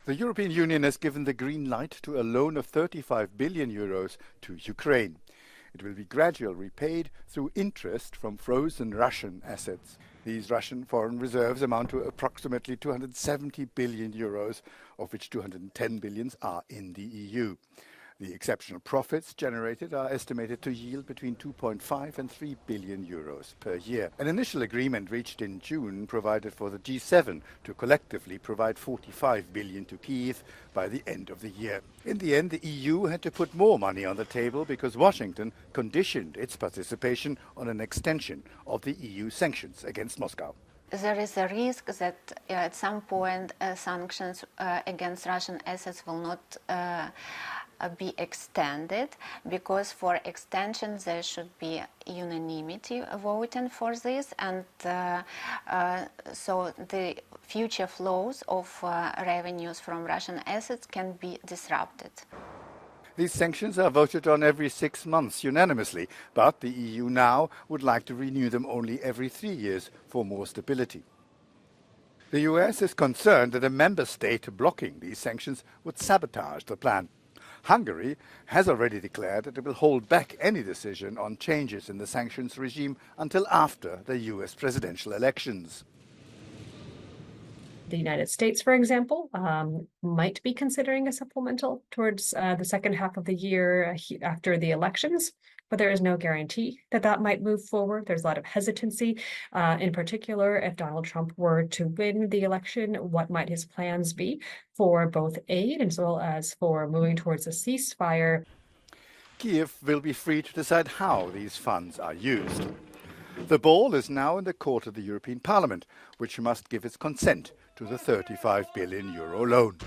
The European Union has given the green light to a loan of 35 billion euros to Ukraine. It will be gradually repaid through interest from frozen Russian assets. These Russian foreign reserves amount to approximately 270 billion euros, of which 210 billion are in the EU. The exceptional profits generated are estimated to yield between 2.5 and 3 billion euros per year. An initial agreement reached in June provided for the G7 to collectively provide 45 billion to Kyiv by the end of the year. In the end, the EU had to put more money on the table because Washington conditioned its participation on an extension of the EU sanctions against Moscow. There is a risk that at some point sanctions against Russian assets will not be extended, because for extension there should be unanimity voting for this, and so the future flows of revenues from Russian assets can be disrupted. These sanctions are voted on every 6 months unanimously, but the EU now would like to renew them only every 3 years for more stability. The US is concerned that a member state blocking these sanctions would sabotage the plan. Hungary has already declared that it will hold back any decision on changes in the sanctions regime until after the US presidential elections. The United States, for example, might be considering a supplemental towards the second half of the year after the elections, but there is no guarantee that that might move forward. There's a lot of hesitancy. In particular, if Donald Trump were to win the election, what might his plans be for both aid as well as for moving towards a ceasefire? Kyiv will be free to decide how these funds are used. The ball is now in the court of the European Parliament, which must give its consent to the 35 billion euro loan.